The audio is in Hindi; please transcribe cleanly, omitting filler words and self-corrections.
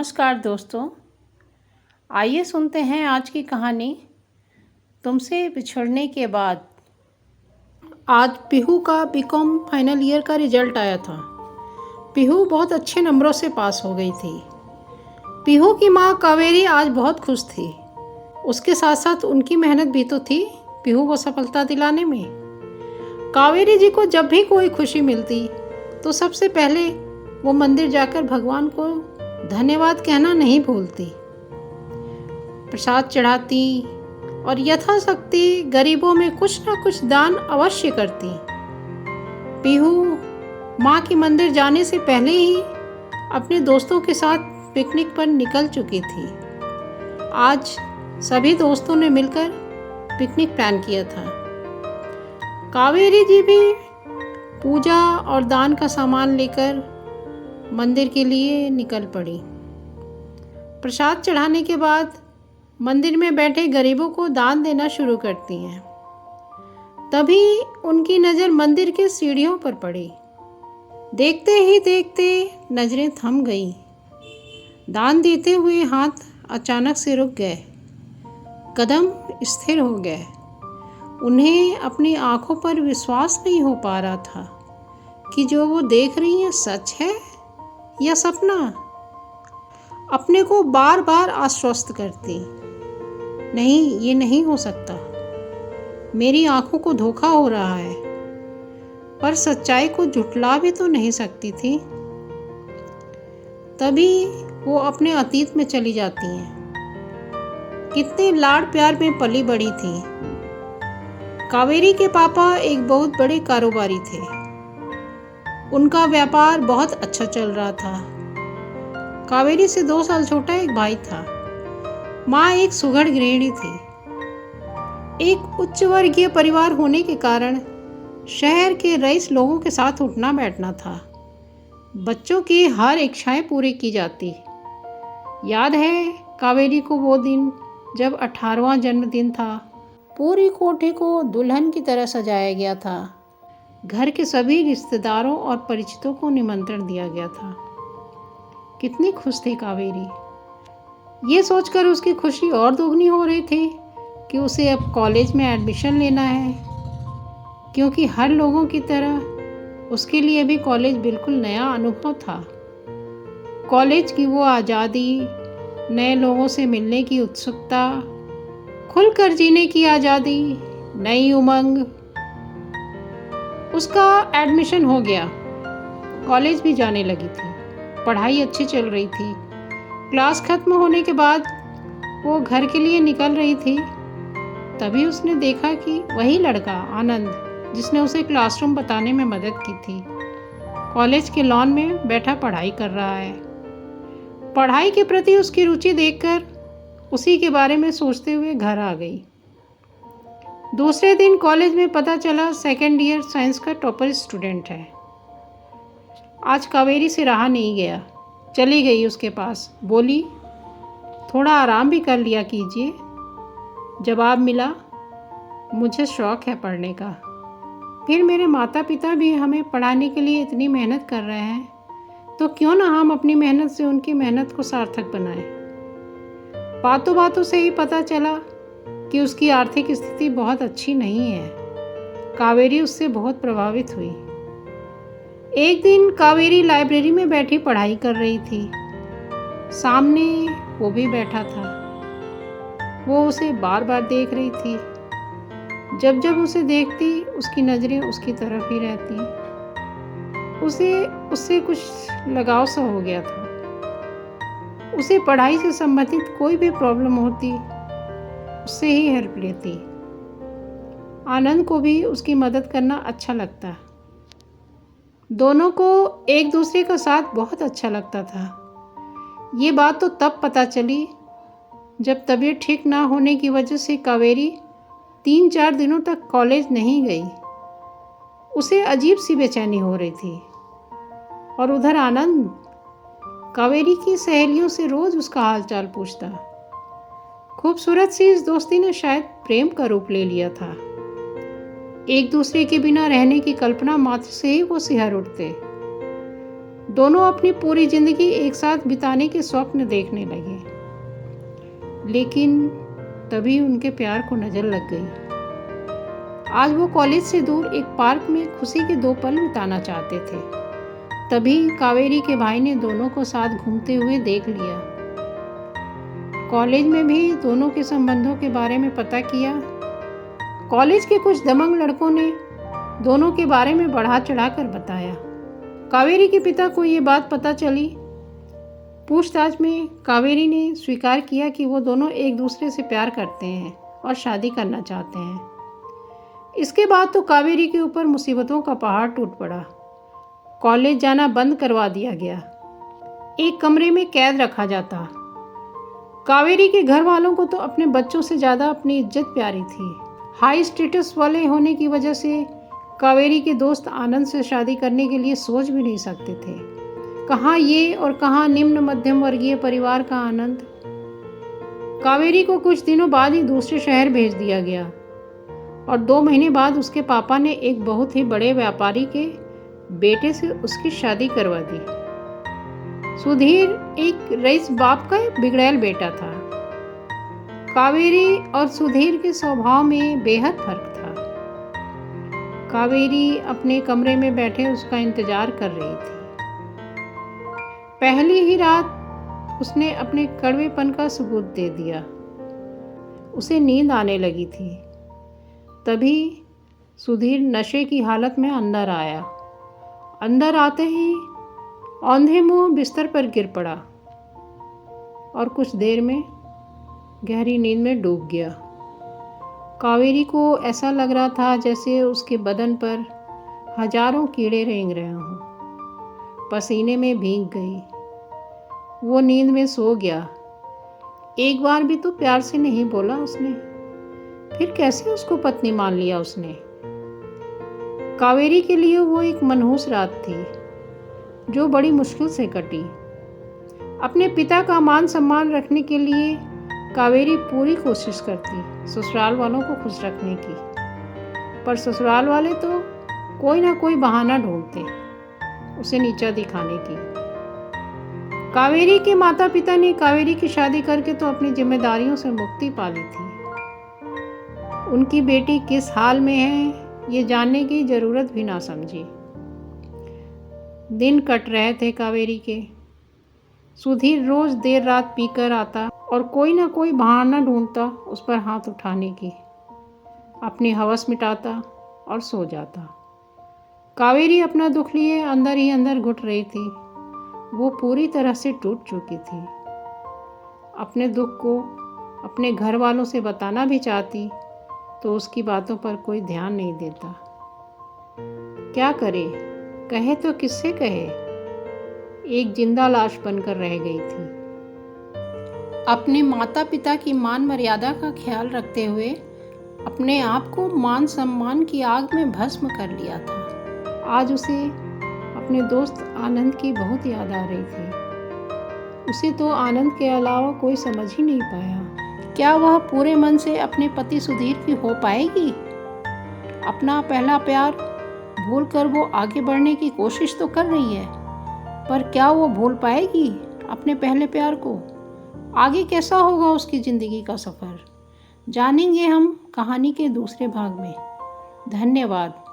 नमस्कार दोस्तों। आइए सुनते हैं आज की कहानी तुमसे बिछड़ने के बाद। आज पीहू का बीकॉम फाइनल ईयर का रिजल्ट आया था। पीहू बहुत अच्छे नंबरों से पास हो गई थी। पीहू की माँ कावेरी आज बहुत खुश थी। उसके साथ साथ उनकी मेहनत भी तो थी पीहू को सफलता दिलाने में। कावेरी जी को जब भी कोई खुशी मिलती तो सबसे पहले वो मंदिर जाकर भगवान को धन्यवाद कहना नहीं भूलती। प्रसाद चढ़ाती और यथाशक्ति गरीबों में कुछ ना कुछ दान अवश्य करती। पीहू माँ के मंदिर जाने से पहले ही अपने दोस्तों के साथ पिकनिक पर निकल चुकी थी। आज सभी दोस्तों ने मिलकर पिकनिक प्लान किया था। कावेरी जी भी पूजा और दान का सामान लेकर मंदिर के लिए निकल पड़ी। प्रसाद चढ़ाने के बाद मंदिर में बैठे गरीबों को दान देना शुरू करती हैं। तभी उनकी नज़र मंदिर के सीढ़ियों पर पड़ी। देखते ही देखते नजरें थम गईं। दान देते हुए हाथ अचानक से रुक गए, कदम स्थिर हो गए। उन्हें अपनी आंखों पर विश्वास नहीं हो पा रहा था कि जो वो देख रही हैं सच है या सपना। अपने को बार बार आश्वस्त करती, नहीं ये नहीं हो सकता, मेरी आंखों को धोखा हो रहा है। पर सच्चाई को झुठला भी तो नहीं सकती थी। तभी वो अपने अतीत में चली जाती हैं। कितने लाड प्यार में पली बड़ी थी। कावेरी के पापा एक बहुत बड़े कारोबारी थे। उनका व्यापार बहुत अच्छा चल रहा था। कावेरी से 2 साल छोटा एक भाई था। माँ एक सुघड़ गृहिणी थी। एक उच्च वर्गीय परिवार होने के कारण शहर के रईस लोगों के साथ उठना बैठना था। बच्चों की हर इच्छाएं पूरी की जाती। याद है कावेरी को वो दिन जब 18वां जन्मदिन था। पूरी कोठी को दुल्हन की तरह सजाया गया था। घर के सभी रिश्तेदारों और परिचितों को निमंत्रण दिया गया था। कितनी खुश थी कावेरी। ये सोचकर उसकी खुशी और दोगुनी हो रही थी कि उसे अब कॉलेज में एडमिशन लेना है, क्योंकि हर लोगों की तरह उसके लिए भी कॉलेज बिल्कुल नया अनुभव था। कॉलेज की वो आज़ादी, नए लोगों से मिलने की उत्सुकता, खुलकर जीने की आज़ादी, नई उमंग। उसका एडमिशन हो गया, कॉलेज भी जाने लगी थी, पढ़ाई अच्छी चल रही थी। क्लास खत्म होने के बाद वो घर के लिए निकल रही थी। तभी उसने देखा कि वही लड़का आनंद, जिसने उसे क्लासरूम बताने में मदद की थी, कॉलेज के लॉन में बैठा पढ़ाई कर रहा है। पढ़ाई के प्रति उसकी रुचि देखकर उसी के बारे में सोचते हुए घर आ गई। दूसरे दिन कॉलेज में पता चला सेकेंड ईयर साइंस का टॉपर स्टूडेंट है। आज कावेरी से रहा नहीं गया, चली गई उसके पास। बोली, थोड़ा आराम भी कर लिया कीजिए। जवाब मिला, मुझे शौक़ है पढ़ने का। फिर मेरे माता पिता भी हमें पढ़ाने के लिए इतनी मेहनत कर रहे हैं, तो क्यों ना हम अपनी मेहनत से उनकी मेहनत को सार्थक बनाएं। बातों बातों से ही पता चला कि उसकी आर्थिक स्थिति बहुत अच्छी नहीं है। कावेरी उससे बहुत प्रभावित हुई। एक दिन कावेरी लाइब्रेरी में बैठी पढ़ाई कर रही थी। सामने वो भी बैठा था। वो उसे बार बार देख रही थी। जब जब उसे देखती उसकी नज़रें उसकी तरफ ही रहती। उसे उससे कुछ लगाव सा हो गया था। उसे पढ़ाई से संबंधित कोई भी प्रॉब्लम होती उससे ही हेल्प लेती। आनंद को भी उसकी मदद करना अच्छा लगता। दोनों को एक दूसरे का साथ बहुत अच्छा लगता था। ये बात तो तब पता चली जब तबीयत ठीक ना होने की वजह से कावेरी 3-4 दिनों तक कॉलेज नहीं गई। उसे अजीब सी बेचैनी हो रही थी। और उधर आनंद कावेरी की सहेलियों से रोज़ उसका हालचाल पूछता। खूबसूरत सी इस दोस्ती ने शायद प्रेम का रूप ले लिया था। एक दूसरे के बिना रहने की कल्पना मात्र से ही वो सिहर उठते। दोनों अपनी पूरी जिंदगी एक साथ बिताने के स्वप्न देखने लगे, लेकिन तभी उनके प्यार को नज़र लग गई। आज वो कॉलेज से दूर एक पार्क में खुशी के 2 पल बिताना चाहते थे। तभी कावेरी के भाई ने दोनों को साथ घूमते हुए देख लिया। कॉलेज में भी दोनों के संबंधों के बारे में पता किया। कॉलेज के कुछ दबंग लड़कों ने दोनों के बारे में बढ़ा चढ़ाकर बताया। कावेरी के पिता को ये बात पता चली। पूछताछ में कावेरी ने स्वीकार किया कि वो दोनों एक दूसरे से प्यार करते हैं और शादी करना चाहते हैं। इसके बाद तो कावेरी के ऊपर मुसीबतों का पहाड़ टूट पड़ा। कॉलेज जाना बंद करवा दिया गया। एक कमरे में कैद रखा जाता। कावेरी के घर वालों को तो अपने बच्चों से ज़्यादा अपनी इज्जत प्यारी थी। हाई स्टेटस वाले होने की वजह से कावेरी के दोस्त आनंद से शादी करने के लिए सोच भी नहीं सकते थे। कहाँ ये और कहाँ निम्न मध्यम वर्गीय परिवार का आनंद। कावेरी को कुछ दिनों बाद ही दूसरे शहर भेज दिया गया और 2 महीने बाद उसके पापा ने एक बहुत ही बड़े व्यापारी के बेटे से उसकी शादी करवा दी। सुधीर एक रईस बाप का बिगड़ैल बेटा था। कावेरी और सुधीर के स्वभाव में बेहद फर्क था। कावेरी अपने कमरे में बैठे उसका इंतजार कर रही थी। पहली ही रात उसने अपने कड़वेपन का सबूत दे दिया। उसे नींद आने लगी थी। तभी सुधीर नशे की हालत में अंदर आया। अंदर आते ही औंधे मुंह बिस्तर पर गिर पड़ा और कुछ देर में गहरी नींद में डूब गया। कावेरी को ऐसा लग रहा था जैसे उसके बदन पर हजारों कीड़े रेंग रहे हों। पसीने में भीग गई। वो नींद में सो गया। एक बार भी तो प्यार से नहीं बोला उसने। फिर कैसे उसको पत्नी मान लिया उसने। कावेरी के लिए वो एक मनहूस रात थी जो बड़ी मुश्किल से कटी। अपने पिता का मान सम्मान रखने के लिए कावेरी पूरी कोशिश करती ससुराल वालों को खुश रखने की, पर ससुराल वाले तो कोई ना कोई बहाना ढूंढते उसे नीचा दिखाने की। कावेरी के माता पिता ने कावेरी की शादी करके तो अपनी जिम्मेदारियों से मुक्ति पा ली थी। उनकी बेटी किस हाल में है ये जानने की जरूरत भी ना समझी। दिन कट रहे थे कावेरी के। सुधीर रोज देर रात पीकर आता और कोई ना कोई बहाना ढूंढता उस पर हाथ उठाने की। अपनी हवस मिटाता और सो जाता। कावेरी अपना दुख लिए अंदर ही अंदर घुट रही थी। वो पूरी तरह से टूट चुकी थी। अपने दुख को अपने घर वालों से बताना भी चाहती तो उसकी बातों पर कोई ध्यान नहीं देता। क्या करे, कहे तो किससे कहे। एक जिंदा लाश बनकर रह गई थी। अपने माता पिता की मान मर्यादा का ख्याल रखते हुए अपने आप को मान सम्मान की आग में भस्म कर लिया था। आज उसे अपने दोस्त आनंद की बहुत याद आ रही थी। उसे तो आनंद के अलावा कोई समझ ही नहीं पाया। क्या वह पूरे मन से अपने पति सुधीर की हो पाएगी? अपना पहला प्यार भूलकर वो आगे बढ़ने की कोशिश तो कर रही है, पर क्या वो भूल पाएगी अपने पहले प्यार को? आगे कैसा होगा उसकी ज़िंदगी का सफ़र, जानेंगे हम कहानी के दूसरे भाग में। धन्यवाद।